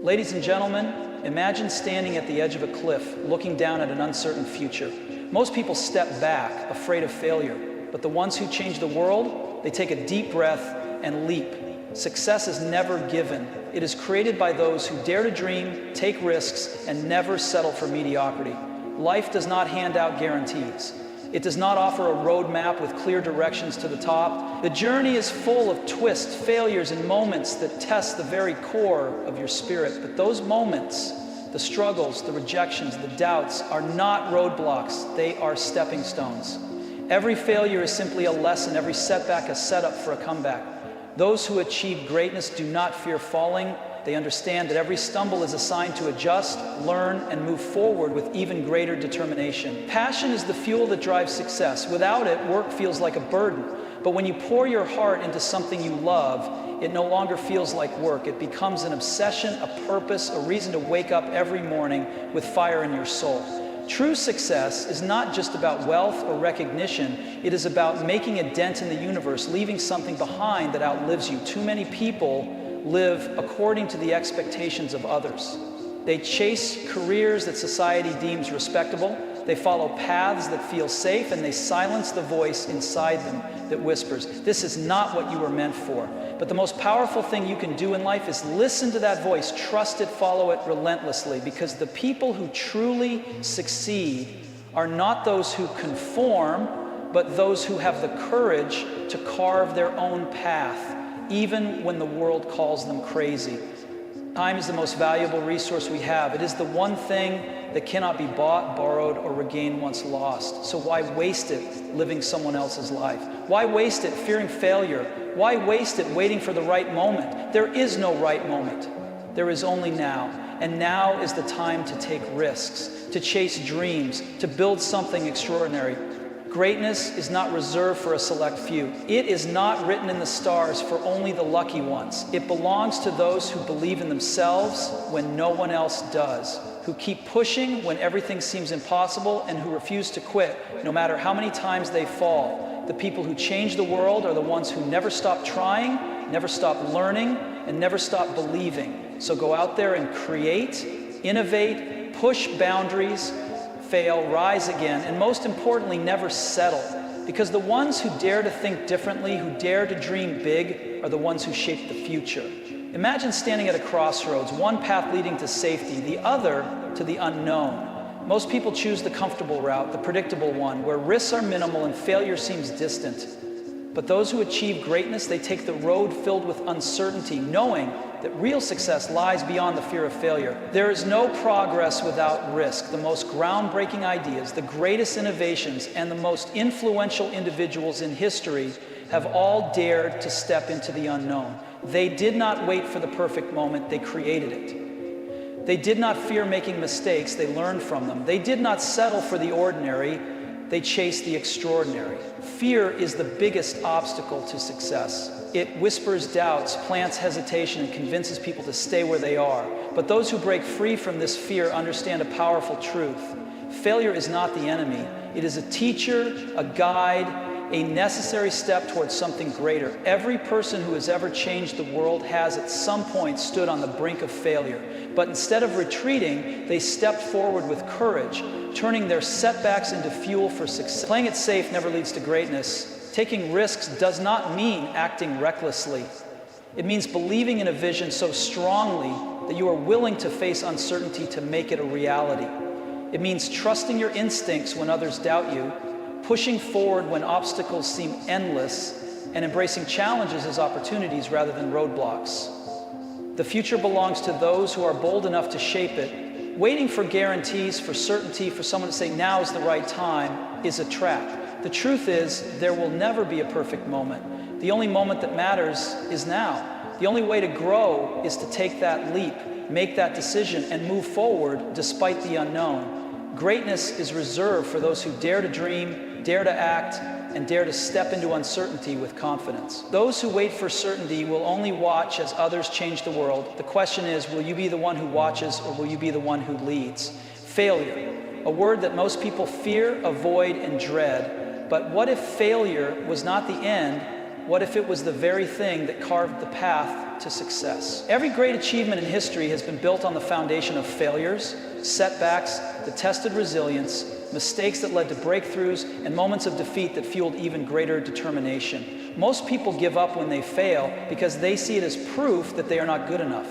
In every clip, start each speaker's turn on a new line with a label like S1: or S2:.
S1: Ladies and gentlemen, imagine standing at the edge of a cliff, looking down at an uncertain future. Most people step back, afraid of failure, but the ones who change the world, they take a deep breath and leap. Success is never given. It is created by those who dare to dream, take risks, and never settle for mediocrity. Life does not hand out guarantees. It does not offer a roadmap with clear directions to the top. The journey is full of twists, failures, and moments that test the very core of your spirit. But those moments, the struggles, the rejections, the doubts, are not roadblocks. They are stepping stones. Every failure is simply a lesson. Every setback a setup for a comeback. Those who achieve greatness do not fear falling. They understand that every stumble is a sign to adjust, learn, and move forward with even greater determination. Passion is the fuel that drives success. Without it, work feels like a burden. But when you pour your heart into something you love, it no longer feels like work. It becomes an obsession, a purpose, a reason to wake up every morning with fire in your soul. True success is not just about wealth or recognition. It is about making a dent in the universe, leaving something behind that outlives you. Too many people live according to the expectations of others. They chase careers that society deems respectable. They follow paths that feel safe, and they silence the voice inside them that whispers, "This is not what you were meant for." But the most powerful thing you can do in life is listen to that voice, trust it, follow it relentlessly, because the people who truly succeed are not those who conform, but those who have the courage to carve their own path, even when the world calls them crazy. Time is the most valuable resource we have. It is the one thing that cannot be bought, borrowed, or regained once lost. So why waste it living someone else's life? Why waste it fearing failure? Why waste it waiting for the right moment? There is no right moment. There is only now. And now is the time to take risks, to chase dreams, to build something extraordinary. Greatness is not reserved for a select few. It is not written in the stars for only the lucky ones. It belongs to those who believe in themselves when no one else does, who keep pushing when everything seems impossible, and who refuse to quit no matter how many times they fall. The people who change the world are the ones who never stop trying, never stop learning, and never stop believing. So go out there and create, innovate, push boundaries, fail, rise again, and most importantly, never settle. Because the ones who dare to think differently, who dare to dream big, are the ones who shape the future. Imagine standing at a crossroads, one path leading to safety, the other to the unknown. Most people choose the comfortable route, the predictable one, where risks are minimal and failure seems distant. But those who achieve greatness, they take the road filled with uncertainty, knowing that real success lies beyond the fear of failure. There is no progress without risk. The most groundbreaking ideas, the greatest innovations, and the most influential individuals in history have all dared to step into the unknown. They did not wait for the perfect moment, they created it. They did not fear making mistakes, they learned from them. They did not settle for the ordinary, they chased the extraordinary. Fear is the biggest obstacle to success. It whispers doubts, plants hesitation, and convinces people to stay where they are. But those who break free from this fear understand a powerful truth. Failure is not the enemy. It is a teacher, a guide, a necessary step towards something greater. Every person who has ever changed the world has at some point stood on the brink of failure. But instead of retreating, they stepped forward with courage, turning their setbacks into fuel for success. Playing it safe never leads to greatness. Taking risks does not mean acting recklessly. It means believing in a vision so strongly that you are willing to face uncertainty to make it a reality. It means trusting your instincts when others doubt you, pushing forward when obstacles seem endless, and embracing challenges as opportunities rather than roadblocks. The future belongs to those who are bold enough to shape it. Waiting for guarantees, for certainty, for someone to say now is the right time is a trap. The truth is, there will never be a perfect moment. The only moment that matters is now. The only way to grow is to take that leap, make that decision, and move forward despite the unknown. Greatness is reserved for those who dare to dream, dare to act, and dare to step into uncertainty with confidence. Those who wait for certainty will only watch as others change the world. The question is, will you be the one who watches, or will you be the one who leads? Failure, a word that most people fear, avoid, and dread. But what if failure was not the end, What if it was the very thing that carved the path to success? Every great achievement in history has been built on the foundation of failures, setbacks that tested resilience, mistakes that led to breakthroughs, and moments of defeat that fueled even greater determination. Most people give up when they fail because they see it as proof that they are not good enough.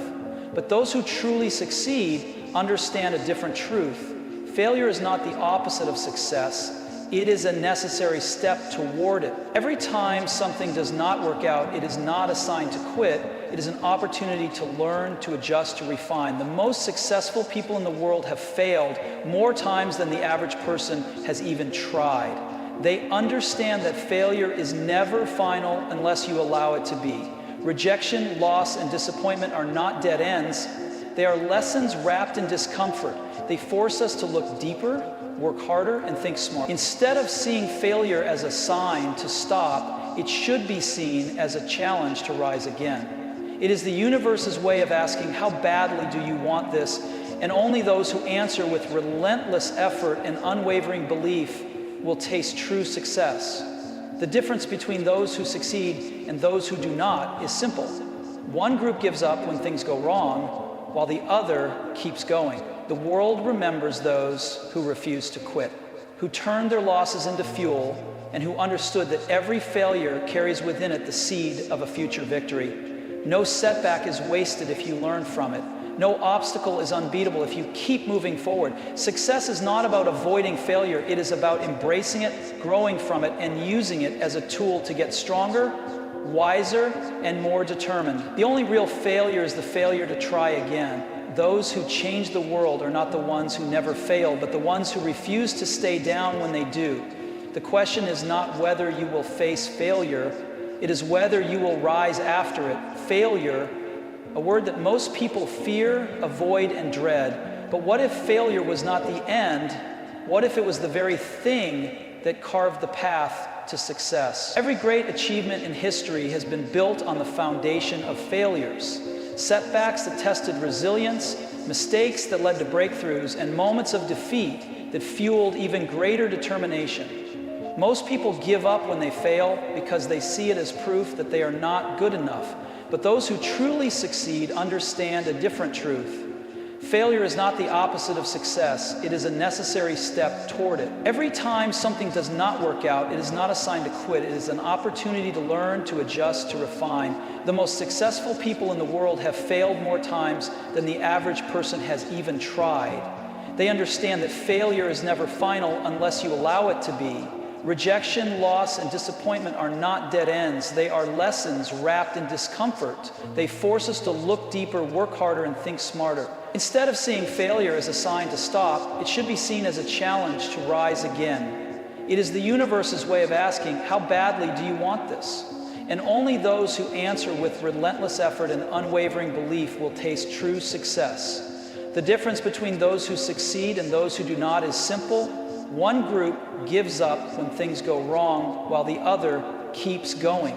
S1: But those who truly succeed understand a different truth. Failure is not the opposite of success. It is a necessary step toward it. Every time something does not work out, it is not a sign to quit. It is an opportunity to learn, to adjust, to refine. The most successful people in the world have failed more times than the average person has even tried. They understand that failure is never final unless you allow it to be. Rejection, loss, and disappointment are not dead ends. They are lessons wrapped in discomfort. They force us to look deeper, work harder, and think smarter. Instead of seeing failure as a sign to stop, it should be seen as a challenge to rise again. It is the universe's way of asking, how badly do you want this? And only those who answer with relentless effort and unwavering belief will taste true success. The difference between those who succeed and those who do not is simple. One group gives up when things go wrong, while the other keeps going. The world remembers those who refuse to quit, who turned their losses into fuel, and who understood that every failure carries within it the seed of a future victory. No setback is wasted if you learn from it. No obstacle is unbeatable if you keep moving forward. Success is not about avoiding failure. It is about embracing it, growing from it, and using it as a tool to get stronger, wiser, and more determined. The only real failure is the failure to try again. Those who change the world are not the ones who never fail, but the ones who refuse to stay down when they do. The question is not whether you will face failure, it is whether you will rise after it. Failure, a word that most people fear, avoid, and dread. But what if failure was not the end? What if it was the very thing that carved the path to success? Every great achievement in history has been built on the foundation of failures. Setbacks that tested resilience, mistakes that led to breakthroughs, and moments of defeat that fueled even greater determination. Most people give up when they fail because they see it as proof that they are not good enough. But those who truly succeed understand a different truth. Failure is not the opposite of success. It is a necessary step toward it. Every time something does not work out, it is not a sign to quit. It is an opportunity to learn, to adjust, to refine. The most successful people in the world have failed more times than the average person has even tried. They understand that failure is never final unless you allow it to be. Rejection, loss, and disappointment are not dead ends. They are lessons wrapped in discomfort. They force us to look deeper, work harder, and think smarter. Instead of seeing failure as a sign to stop, it should be seen as a challenge to rise again. It is the universe's way of asking, how badly do you want this? And only those who answer with relentless effort and unwavering belief will taste true success. The difference between those who succeed and those who do not is simple. One group gives up when things go wrong, while the other keeps going.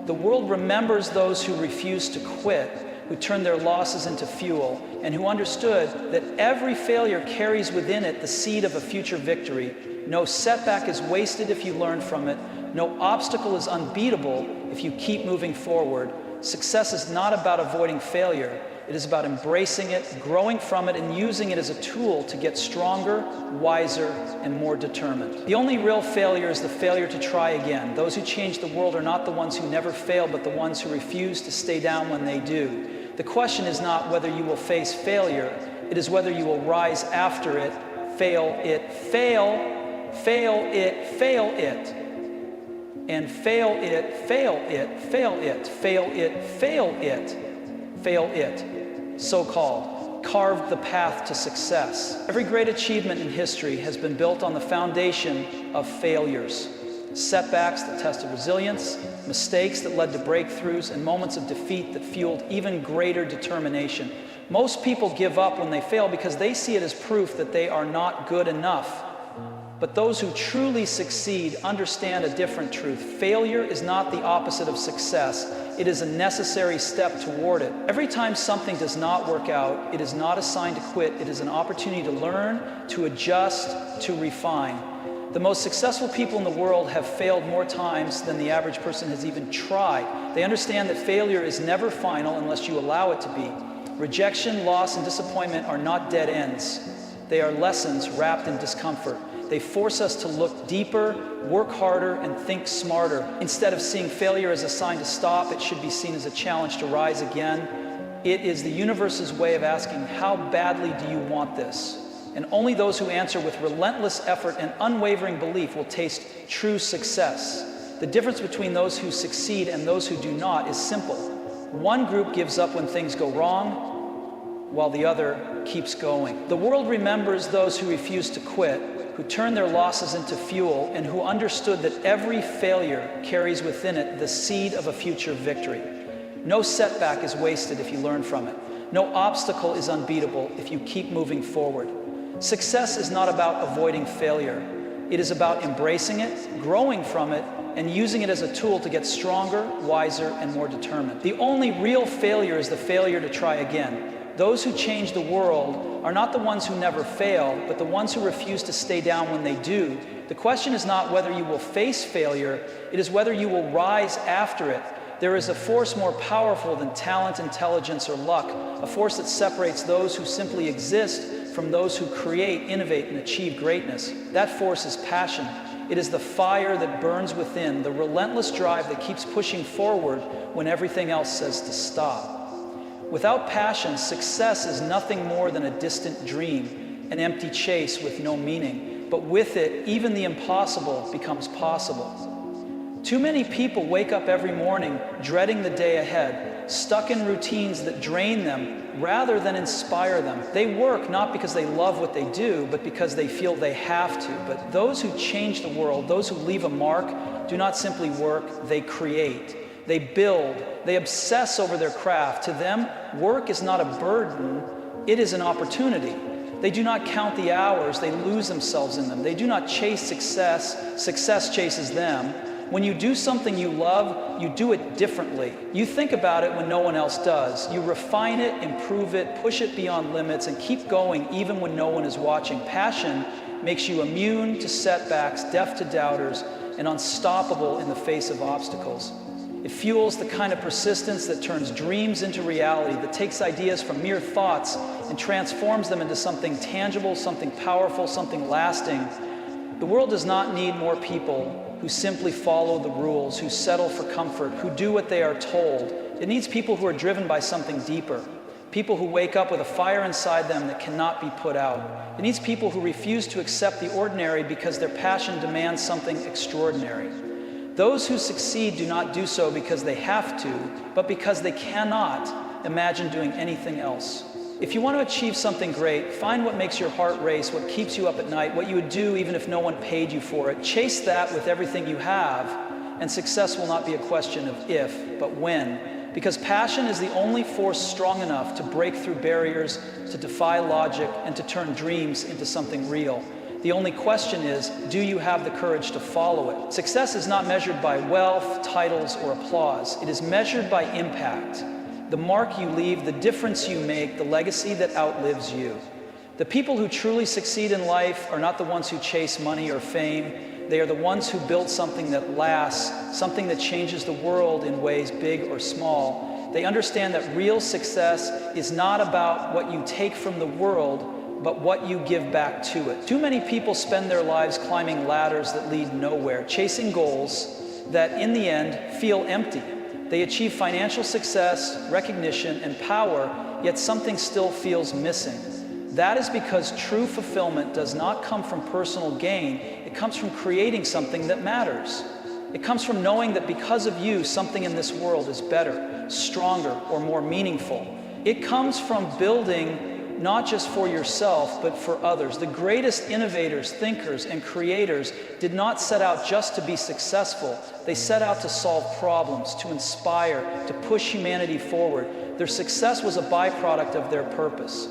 S1: The world remembers those who refuse to quit, who turn their losses into fuel, and who understood that every failure carries within it the seed of a future victory. No setback is wasted if you learn from it. No obstacle is unbeatable if you keep moving forward. Success is not about avoiding failure. It is about embracing it, growing from it, and using it as a tool to get stronger, wiser, and more determined. The only real failure is the failure to try again. Those who change the world are not the ones who never fail, but the ones who refuse to stay down when they do. The question is not whether you will face failure. It is whether you will rise after it, fail it, fail, fail it, fail it, and fail it, fail it, fail it, fail it, fail it, fail it. So-called, carved the path to success. Every great achievement in history has been built on the foundation of failures. Setbacks that tested resilience, mistakes that led to breakthroughs, and moments of defeat that fueled even greater determination. Most people give up when they fail because they see it as proof that they are not good enough. But those who truly succeed understand a different truth. Failure is not the opposite of success. It is a necessary step toward it. Every time something does not work out, it is not a sign to quit. It is an opportunity to learn, to adjust, to refine. The most successful people in the world have failed more times than the average person has even tried. They understand that failure is never final unless you allow it to be. Rejection, loss, and disappointment are not dead ends. They are lessons wrapped in discomfort. They force us to look deeper, work harder, and think smarter. Instead of seeing failure as a sign to stop, it should be seen as a challenge to rise again. It is the universe's way of asking, how badly do you want this? And only those who answer with relentless effort and unwavering belief will taste true success. The difference between those who succeed and those who do not is simple. One group gives up when things go wrong, while the other keeps going. The world remembers those who refuse to quit, who turn their losses into fuel, and who understood that every failure carries within it the seed of a future victory. No setback is wasted if you learn from it. No obstacle is unbeatable if you keep moving forward. Success is not about avoiding failure. It is about embracing it, growing from it, and using it as a tool to get stronger, wiser, and more determined. The only real failure is the failure to try again. Those who change the world are not the ones who never fail, but the ones who refuse to stay down when they do. The question is not whether you will face failure, it is whether you will rise after it. There is a force more powerful than talent, intelligence, or luck, a force that separates those who simply exist from those who create, innovate, and achieve greatness. That force is passion. It is the fire that burns within, the relentless drive that keeps pushing forward when everything else says to stop. Without passion, success is nothing more than a distant dream, an empty chase with no meaning. But with it, even the impossible becomes possible. Too many people wake up every morning dreading the day ahead, stuck in routines that drain them rather than inspire them. They work not because they love what they do, but because they feel they have to. But those who change the world, those who leave a mark, do not simply work, they create. They build, they obsess over their craft. To them, work is not a burden, it is an opportunity. They do not count the hours, they lose themselves in them. They do not chase success, success chases them. When you do something you love, you do it differently. You think about it when no one else does. You refine it, improve it, push it beyond limits, and keep going even when no one is watching. Passion makes you immune to setbacks, deaf to doubters, and unstoppable in the face of obstacles. It fuels the kind of persistence that turns dreams into reality, that takes ideas from mere thoughts and transforms them into something tangible, something powerful, something lasting. The world does not need more people who simply follow the rules, who settle for comfort, who do what they are told. It needs people who are driven by something deeper, people who wake up with a fire inside them that cannot be put out. It needs people who refuse to accept the ordinary because their passion demands something extraordinary. Those who succeed do not do so because they have to, but because they cannot imagine doing anything else. If you want to achieve something great, find what makes your heart race, what keeps you up at night, what you would do even if no one paid you for it. Chase that with everything you have, and success will not be a question of if, but when. Because passion is the only force strong enough to break through barriers, to defy logic, and to turn dreams into something real. The only question is, do you have the courage to follow it? Success is not measured by wealth, titles, or applause. It is measured by impact. The mark you leave, the difference you make, the legacy that outlives you. The people who truly succeed in life are not the ones who chase money or fame. They are the ones who build something that lasts, something that changes the world in ways big or small. They understand that real success is not about what you take from the world, but what you give back to it. Too many people spend their lives climbing ladders that lead nowhere, chasing goals that in the end feel empty. They achieve financial success, recognition, and power, yet something still feels missing. That is because true fulfillment does not come from personal gain. It comes from creating something that matters. It comes from knowing that because of you, something in this world is better, stronger, or more meaningful. It comes from building not just for yourself, but for others. The greatest innovators, thinkers, and creators did not set out just to be successful. They set out to solve problems, to inspire, to push humanity forward. Their success was a byproduct of their purpose.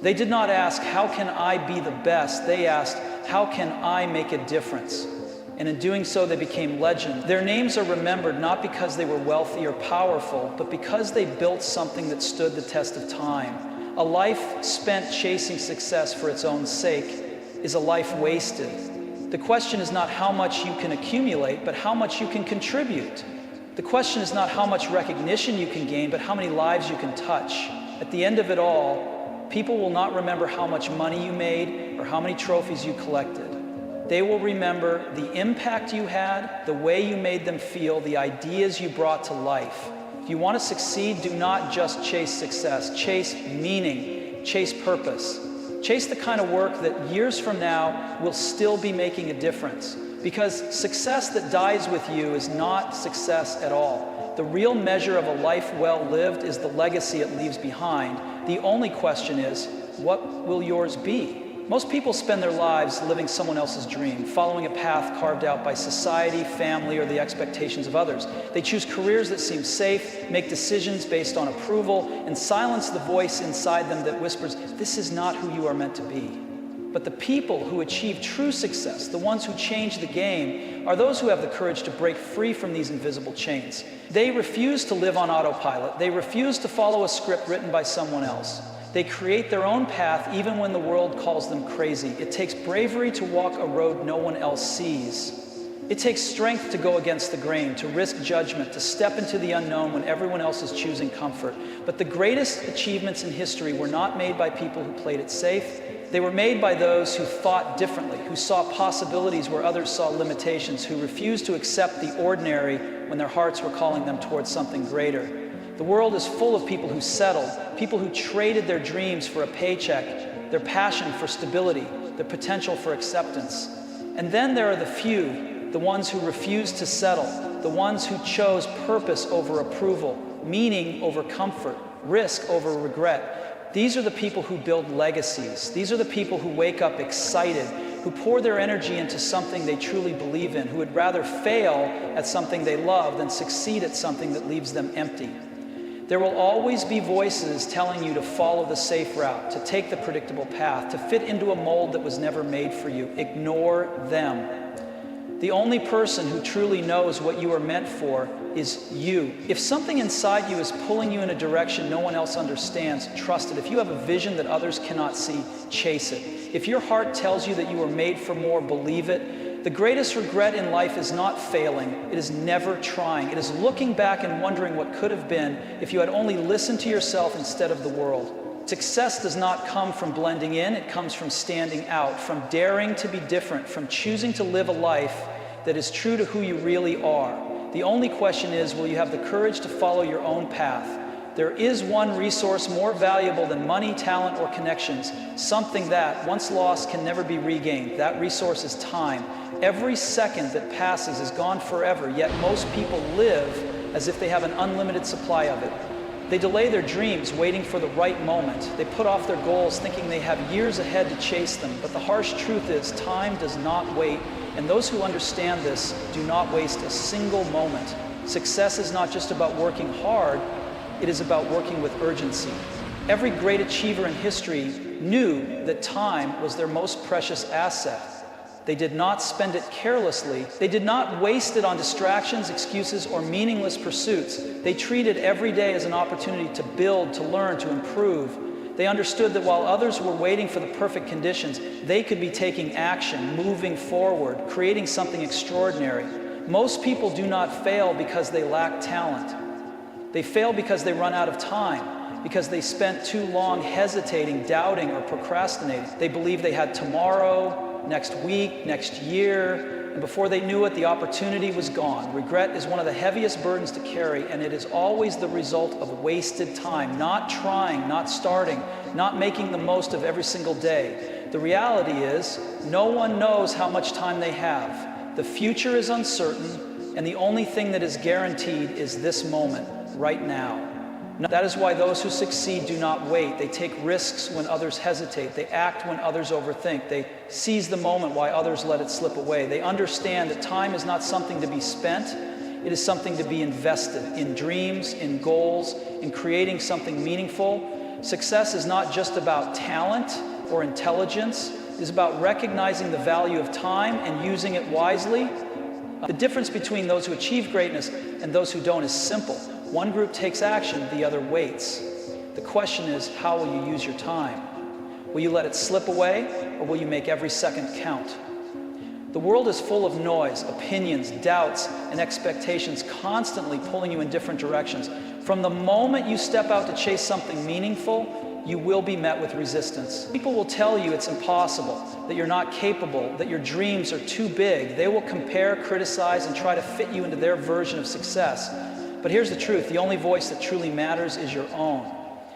S1: They did not ask, how can I be the best? They asked, how can I make a difference? And in doing so, they became legends. Their names are remembered not because they were wealthy or powerful, but because they built something that stood the test of time. A life spent chasing success for its own sake is a life wasted. The question is not how much you can accumulate, but how much you can contribute. The question is not how much recognition you can gain, but how many lives you can touch. At the end of it all, people will not remember how much money you made or how many trophies you collected. They will remember the impact you had, the way you made them feel, the ideas you brought to life. If you want to succeed, do not just chase success. Chase meaning, chase purpose. Chase the kind of work that years from now will still be making a difference. Because success that dies with you is not success at all. The real measure of a life well lived is the legacy it leaves behind. The only question is, what will yours be? Most people spend their lives living someone else's dream, following a path carved out by society, family, or the expectations of others. They choose careers that seem safe, make decisions based on approval, and silence the voice inside them that whispers, "This is not who you are meant to be." But the people who achieve true success, the ones who change the game, are those who have the courage to break free from these invisible chains. They refuse to live on autopilot. They refuse to follow a script written by someone else. They create their own path even when the world calls them crazy. It takes bravery to walk a road no one else sees. It takes strength to go against the grain, to risk judgment, to step into the unknown when everyone else is choosing comfort. But the greatest achievements in history were not made by people who played it safe. They were made by those who thought differently, who saw possibilities where others saw limitations, who refused to accept the ordinary when their hearts were calling them towards something greater. The world is full of people who settled, people who traded their dreams for a paycheck, their passion for stability, their potential for acceptance. And then there are the few, the ones who refused to settle, the ones who chose purpose over approval, meaning over comfort, risk over regret. These are the people who build legacies. These are the people who wake up excited, who pour their energy into something they truly believe in, who would rather fail at something they love than succeed at something that leaves them empty. There will always be voices telling you to follow the safe route, to take the predictable path, to fit into a mold that was never made for you. Ignore them. The only person who truly knows what you are meant for is you. If something inside you is pulling you in a direction no one else understands, trust it. If you have a vision that others cannot see, chase it. If your heart tells you that you are made for more, believe it. The greatest regret in life is not failing. It is never trying. It is looking back and wondering what could have been if you had only listened to yourself instead of the world. Success does not come from blending in. It comes from standing out, from daring to be different, from choosing to live a life that is true to who you really are. The only question is, will you have the courage to follow your own path? There is one resource more valuable than money, talent, or connections, something that, once lost, can never be regained. That resource is time. Every second that passes is gone forever, yet most people live as if they have an unlimited supply of it. They delay their dreams, waiting for the right moment. They put off their goals, thinking they have years ahead to chase them. But the harsh truth is, time does not wait, and those who understand this do not waste a single moment. Success is not just about working hard, it is about working with urgency. Every great achiever in history knew that time was their most precious asset. They did not spend it carelessly. They did not waste it on distractions, excuses, or meaningless pursuits. They treated every day as an opportunity to build, to learn, to improve. They understood that while others were waiting for the perfect conditions, they could be taking action, moving forward, creating something extraordinary. Most people do not fail because they lack talent. They fail because they run out of time, because they spent too long hesitating, doubting, or procrastinating. They believed they had tomorrow, next week, next year, and before they knew it, the opportunity was gone. Regret is one of the heaviest burdens to carry, and it is always the result of wasted time, not trying, not starting, not making the most of every single day. The reality is, no one knows how much time they have. The future is uncertain, and the only thing that is guaranteed is this moment, right now. That is why those who succeed do not wait. They take risks when others hesitate. They act when others overthink. They seize the moment while others let it slip away. They understand that time is not something to be spent. It is something to be invested in dreams, in goals, in creating something meaningful. Success is not just about talent or intelligence. It is about recognizing the value of time and using it wisely. The difference between those who achieve greatness and those who don't is simple. One group takes action, the other waits. The question is, how will you use your time? Will you let it slip away, or will you make every second count? The world is full of noise, opinions, doubts, and expectations constantly pulling you in different directions. From the moment you step out to chase something meaningful, you will be met with resistance. People will tell you it's impossible, that you're not capable, that your dreams are too big. They will compare, criticize, and try to fit you into their version of success. But here's the truth, the only voice that truly matters is your own.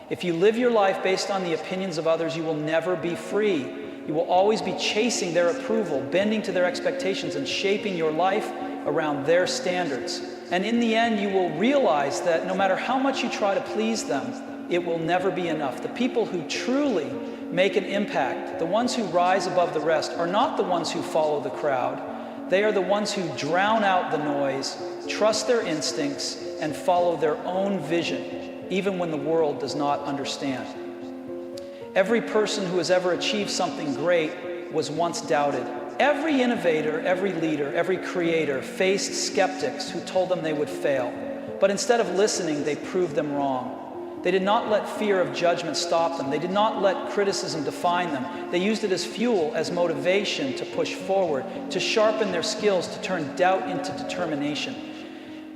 S1: If you live your life based on the opinions of others, you will never be free. You will always be chasing their approval, bending to their expectations, and shaping your life around their standards. And in the end, you will realize that no matter how much you try to please them, it will never be enough. The people who truly make an impact, the ones who rise above the rest, are not the ones who follow the crowd. They are the ones who drown out the noise, trust their instincts, and follow their own vision, even when the world does not understand. Every person who has ever achieved something great was once doubted. Every innovator, every leader, every creator faced skeptics who told them they would fail. But instead of listening, they proved them wrong. They did not let fear of judgment stop them. They did not let criticism define them. They used it as fuel, as motivation to push forward, to sharpen their skills, to turn doubt into determination.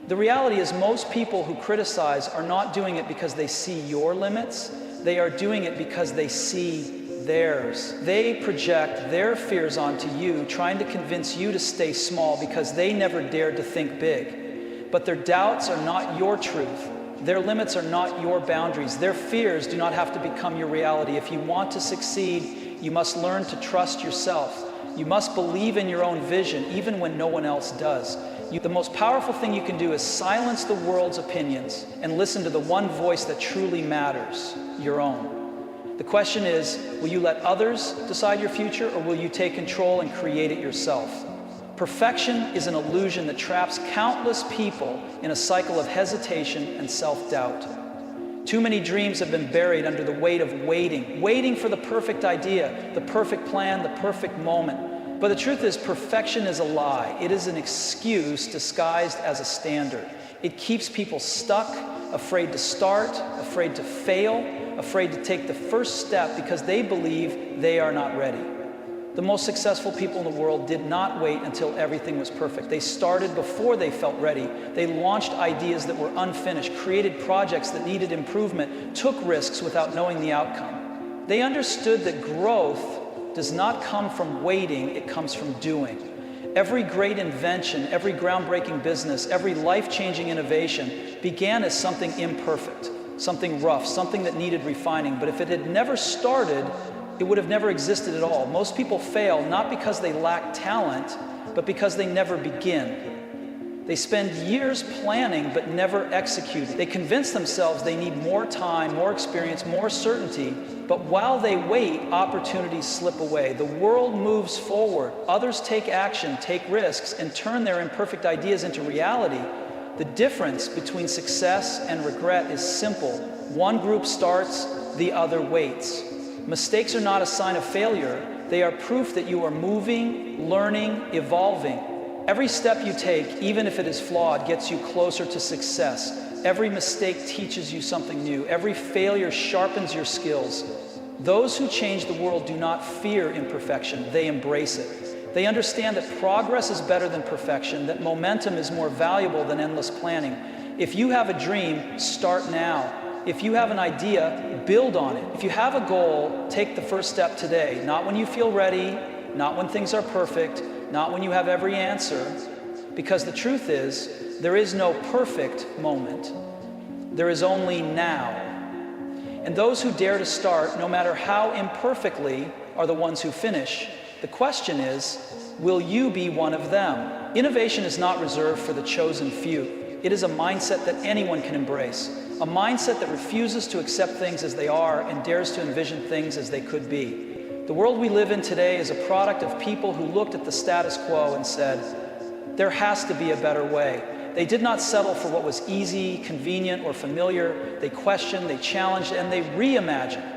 S1: The reality is most people who criticize are not doing it because they see your limits. They are doing it because they see theirs. They project their fears onto you, trying to convince you to stay small because they never dared to think big. But their doubts are not your truth. Their limits are not your boundaries. Their fears do not have to become your reality. If you want to succeed, you must learn to trust yourself. You must believe in your own vision, even when no one else does. The most powerful thing you can do is silence the world's opinions and listen to the one voice that truly matters, your own. The question is, will you let others decide your future, or will you take control and create it yourself? Perfection is an illusion that traps countless people in a cycle of hesitation and self-doubt. Too many dreams have been buried under the weight of waiting for the perfect idea, the perfect plan, the perfect moment. But the truth is, perfection is a lie. It is an excuse disguised as a standard. It keeps people stuck, afraid to start, afraid to fail, afraid to take the first step because they believe they are not ready. The most successful people in the world did not wait until everything was perfect. They started before they felt ready. They launched ideas that were unfinished, created projects that needed improvement, took risks without knowing the outcome. They understood that growth does not come from waiting, it comes from doing. Every great invention, every groundbreaking business, every life-changing innovation began as something imperfect, something rough, something that needed refining. But if it had never started, it would have never existed at all. Most people fail not because they lack talent, but because they never begin. They spend years planning but never execute. They convince themselves they need more time, more experience, more certainty. But while they wait, opportunities slip away. The world moves forward. Others take action, take risks, and turn their imperfect ideas into reality. The difference between success and regret is simple. One group starts, the other waits. Mistakes are not a sign of failure. They are proof that you are moving, learning, evolving. Every step you take, even if it is flawed, gets you closer to success. Every mistake teaches you something new. Every failure sharpens your skills. Those who change the world do not fear imperfection, they embrace it. They understand that progress is better than perfection, that momentum is more valuable than endless planning. If you have a dream, start now. If you have an idea, build on it. If you have a goal, take the first step today. Not when you feel ready, not when things are perfect, not when you have every answer, because the truth is, there is no perfect moment. There is only now. And those who dare to start, no matter how imperfectly, are the ones who finish. The question is, will you be one of them? Innovation is not reserved for the chosen few. It is a mindset that anyone can embrace. A mindset that refuses to accept things as they are and dares to envision things as they could be. The world we live in today is a product of people who looked at the status quo and said, there has to be a better way. They did not settle for what was easy, convenient, or familiar. They questioned, they challenged, and they reimagined.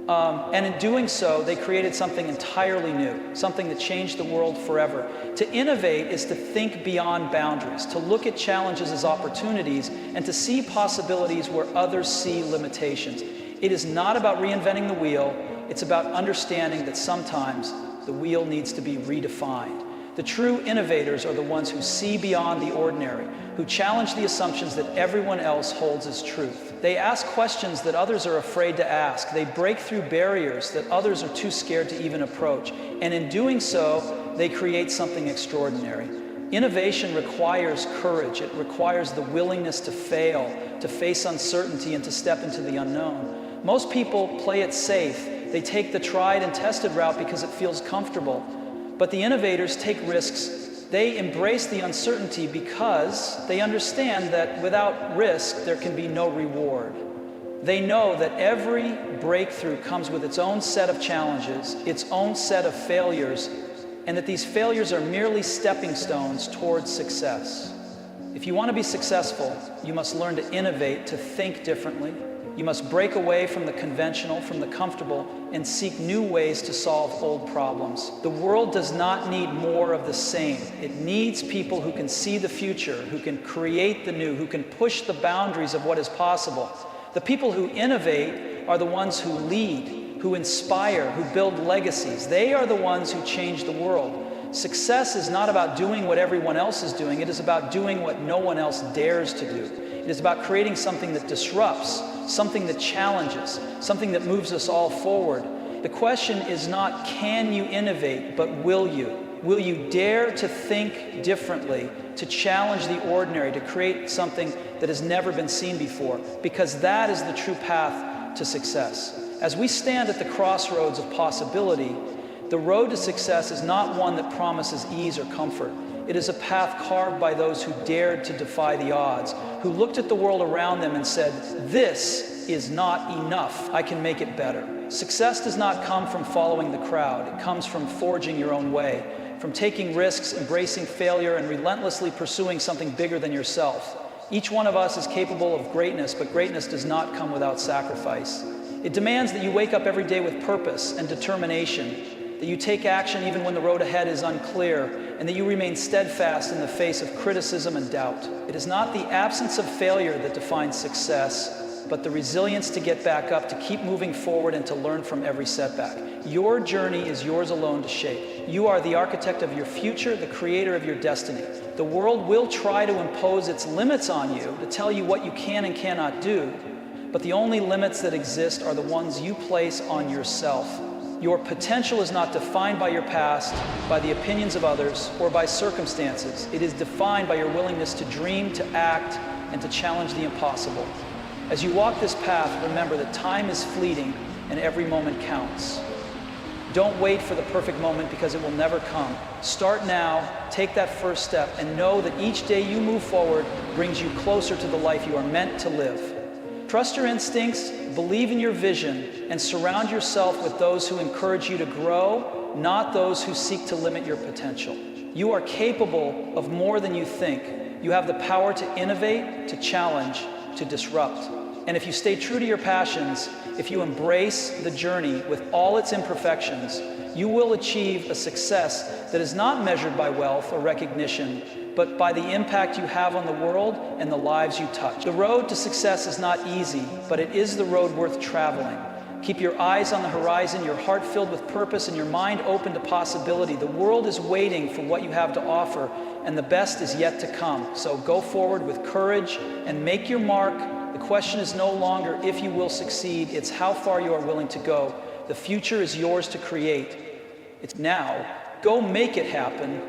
S1: And in doing so, they created something entirely new, something that changed the world forever. To innovate is to think beyond boundaries, to look at challenges as opportunities, and to see possibilities where others see limitations. It is not about reinventing the wheel. It's about understanding that sometimes the wheel needs to be redefined. The true innovators are the ones who see beyond the ordinary, who challenge the assumptions that everyone else holds as truth. They ask questions that others are afraid to ask. They break through barriers that others are too scared to even approach. And in doing so, they create something extraordinary. Innovation requires courage. It requires the willingness to fail, to face uncertainty, and to step into the unknown. Most people play it safe. They take the tried and tested route because it feels comfortable. But the innovators take risks. They embrace the uncertainty because they understand that without risk, there can be no reward. They know that every breakthrough comes with its own set of challenges, its own set of failures, and that these failures are merely stepping stones towards success. If you want to be successful, you must learn to innovate, to think differently. You must break away from the conventional, from the comfortable, and seek new ways to solve old problems. The world does not need more of the same. It needs people who can see the future, who can create the new, who can push the boundaries of what is possible. The people who innovate are the ones who lead, who inspire, who build legacies. They are the ones who change the world. Success is not about doing what everyone else is doing. It is about doing what no one else dares to do. It is about creating something that disrupts, something that challenges, something that moves us all forward. The question is not, can you innovate, but will you? Will you dare to think differently, to challenge the ordinary, to create something that has never been seen before? Because that is the true path to success. As we stand at the crossroads of possibility, the road to success is not one that promises ease or comfort. It is a path carved by those who dared to defy the odds, who looked at the world around them and said, "This is not enough. I can make it better." Success does not come from following the crowd. It comes from forging your own way, from taking risks, embracing failure, and relentlessly pursuing something bigger than yourself. Each one of us is capable of greatness, but greatness does not come without sacrifice. It demands that you wake up every day with purpose and determination, that you take action even when the road ahead is unclear, and that you remain steadfast in the face of criticism and doubt. It is not the absence of failure that defines success, but the resilience to get back up, to keep moving forward, and to learn from every setback. Your journey is yours alone to shape. You are the architect of your future, the creator of your destiny. The world will try to impose its limits on you, to tell you what you can and cannot do, but the only limits that exist are the ones you place on yourself. Your potential is not defined by your past, by the opinions of others, or by circumstances. It is defined by your willingness to dream, to act, and to challenge the impossible. As you walk this path, remember that time is fleeting and every moment counts. Don't wait for the perfect moment because it will never come. Start now, take that first step, and know that each day you move forward brings you closer to the life you are meant to live. Trust your instincts, believe in your vision, and surround yourself with those who encourage you to grow, not those who seek to limit your potential. You are capable of more than you think. You have the power to innovate, to challenge, to disrupt. And if you stay true to your passions, if you embrace the journey with all its imperfections, you will achieve a success that is not measured by wealth or recognition, but by the impact you have on the world and the lives you touch. The road to success is not easy, but it is the road worth traveling. Keep your eyes on the horizon, your heart filled with purpose, and your mind open to possibility. The world is waiting for what you have to offer, and the best is yet to come. So go forward with courage and make your mark. The question is no longer if you will succeed, it's how far you are willing to go. The future is yours to create. It's now. Go make it happen.